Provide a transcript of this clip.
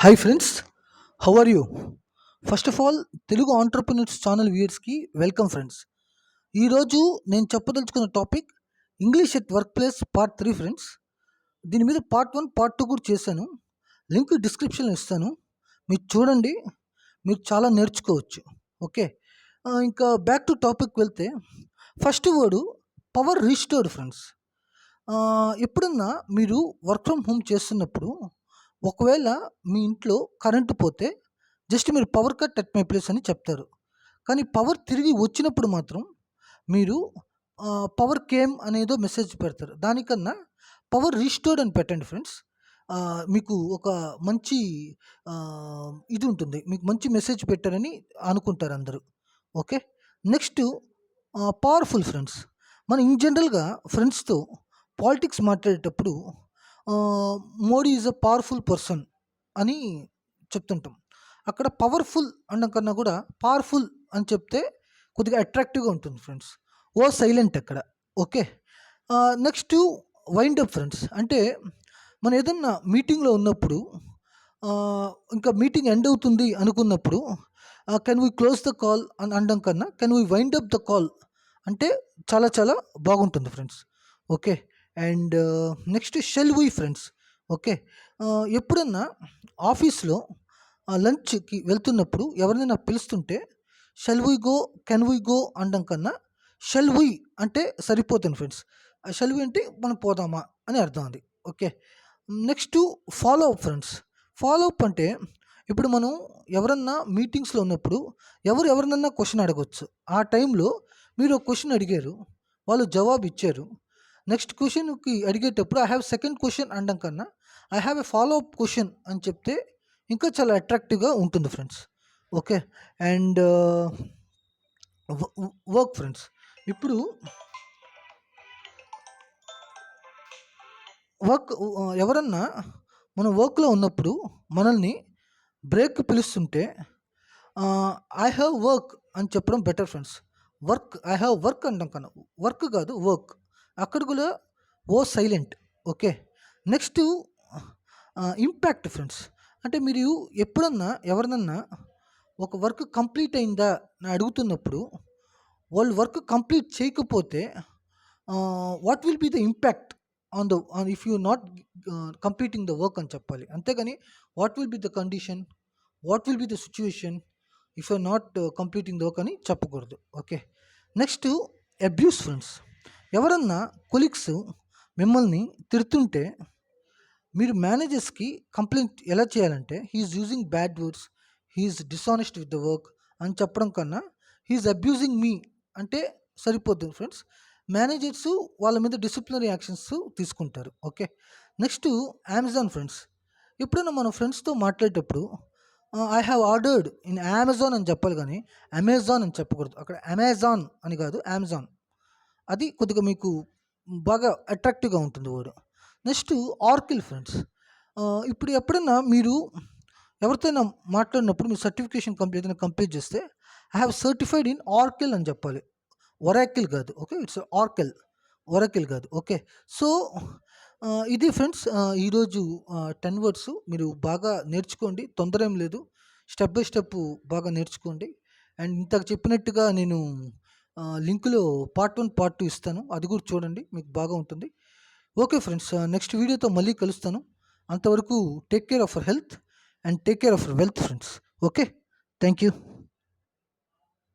Hi friends, how are you? First of all Telugu entrepreneurs channel వ్యూయర్స్కి welcome friends. ఈరోజు నేను చెప్పదలుచుకున్న topic English at work place part 3 friends. దీని మీద part 1 part 2 కూడా చేశాను. లింక్ డిస్క్రిప్షన్లో ఇస్తాను, మీరు చూడండి. మీరు చాలా నేర్చుకోవచ్చు. ఓకే, ఇంకా బ్యాక్ టు టాపిక్ వెళ్తే first word power restored friends. ఎప్పుడన్నా మీరు వర్క్ ఫ్రమ్ హోమ్ చేస్తున్నప్పుడు ఒకవేళ మీ ఇంట్లో కరెంటు పోతే జస్ట్ మీరు power cut at my place అని చెప్తారు. కానీ పవర్ తిరిగి వచ్చినప్పుడు మాత్రం మీరు పవర్ కేమ్ అనేదో మెసేజ్ పెడతారు. దానికన్నా పవర్ రీస్టోర్డ్ అని పెట్టండి ఫ్రెండ్స్. మీకు ఒక మంచి ఇది ఉంటుంది, మీకు మంచి మెసేజ్ పెట్టారని అనుకుంటారు అందరూ. Okay, next powerful friends. మనం ఇన్ జనరల్గా ఫ్రెండ్స్తో పాలిటిక్స్ మాట్లాడేటప్పుడు Modi is a powerful person అని చెప్తుంటాం. అక్కడ పవర్ఫుల్ అనడం కన్నా కూడా పవర్ఫుల్ అని చెప్తే కొద్దిగా అట్రాక్టివ్గా ఉంటుంది ఫ్రెండ్స్. ఓ సైలెంట్ అక్కడ. Okay, next wind up friends. అంటే మనం ఏదన్నా మీటింగ్లో ఉన్నప్పుడు ఇంకా మీటింగ్ ఎండ్ అవుతుంది అనుకున్నప్పుడు can we close the call అని అనడం కన్నా can we wind up the call అంటే చాలా చాలా బాగుంటుంది friends. Okay, and next shall we friends. Okay, ఎప్పుడన్నా ఆఫీస్లో లంచ్కి వెళ్తున్నప్పుడు ఎవరినైనా పిలుస్తుంటే shall we go, can we go అనడం కన్నా షెల్ వీ అంటే సరిపోతుంది ఫ్రెండ్స్. షెల్ వీ అంటే మనం పోదామా అని అర్థం అది. Okay, next follow up friends. Follow up అంటే ఇప్పుడు మనం ఎవరన్నా మీటింగ్స్లో ఉన్నప్పుడు ఎవరినన్నా క్వశ్చన్ అడగవచ్చు. ఆ టైంలో మీరు ఒక క్వశ్చన్ అడిగారు, వాళ్ళు జవాబు ఇచ్చారు. నెక్స్ట్ క్వశ్చన్కి అడిగేటప్పుడు ఐ హ్యావ్ సెకండ్ క్వశ్చన్ అనడం కన్నా I have a follow up question అని చెప్తే ఇంకా చాలా అట్రాక్టివ్గా ఉంటుంది friends. Okay, and work friends. ఇప్పుడు వర్క్ ఎవరన్నా మనం వర్క్లో ఉన్నప్పుడు మనల్ని బ్రేక్ పిలుస్తుంటే ఐ హ్యావ్ వర్క్ అని చెప్పడం better friends. Work, I have work అనడం కన్నా వర్క్ కాదు వర్క్, అక్కడ కూడా O silent. Okay, next impact friends. అంటే మీరు ఎప్పుడన్నా ఎవరినన్నా ఒక వర్క్ కంప్లీట్ అయిందా అని అడుగుతున్నప్పుడు వాళ్ళు వర్క్ కంప్లీట్ చేయకపోతే what will be the impact on if you not completing the work అని చెప్పాలి. అంతేగాని what will be the condition, what will be the situation if you not completing the work అని చెప్పకూడదు. Okay, next abuse friends. ఎవరన్నా colleagues మిమ్మల్ని తిడుతుంటే మీరు మేనేజర్స్కి కంప్లైంట్ ఎలా చేయాలంటే he's using bad words, he's dishonest with the work అని చెప్పడం కన్నా హీఈస్ అబ్యూజింగ్ మీ అంటే సరిపోతుంది ఫ్రెండ్స్. మేనేజర్స్ వాళ్ళ మీద డిసిప్లినరీ యాక్షన్స్ తీసుకుంటారు. Okay, next Amazon friends. ఎప్పుడైనా మనం ఫ్రెండ్స్తో మాట్లాడేటప్పుడు I have ordered in Amazon అని చెప్పాలి, కానీ అమెజాన్ అని చెప్పకూడదు. అక్కడ అమెజాన్ అని కాదు, అమెజాన్. అది కొద్దిగా మీకు బాగా అట్రాక్టివ్గా ఉంటుంది వర్డ్. Next ఆర్కిల్ friends. ఇప్పుడు ఎప్పుడైనా మీరు ఎవరితోనైనా మాట్లాడినప్పుడు మీ సర్టిఫికేషన్ ఏదైనా కంప్లీట్ చేస్తే ఐ హ్యావ్ సర్టిఫైడ్ ఇన్ ఆర్కిల్ అని చెప్పాలి, ఒరాకిల్ కాదు. ఓకే, ఇట్స్ ఆర్కిల్, ఒరాకిల్ కాదు. ఓకే, సో ఇది ఫ్రెండ్స్ ఈరోజు 10 వర్డ్స్. మీరు బాగా నేర్చుకోండి, తొందర ఏం లేదు. స్టెప్ బై స్టెప్ బాగా నేర్చుకోండి. అండ్ ఇంతకు చెప్పినట్టుగా నేను లింకులో పార్ట్ 1 పార్ట్ 2 ఇస్తాను, అది కూడా చూడండి, మీకు బాగా ఉంటుంది. ఓకే ఫ్రెండ్స్, నెక్స్ట్ వీడియోతో మళ్ళీ కలుస్తాను. అంతవరకు take care of our health and take care of our wealth friends. Okay, thank you.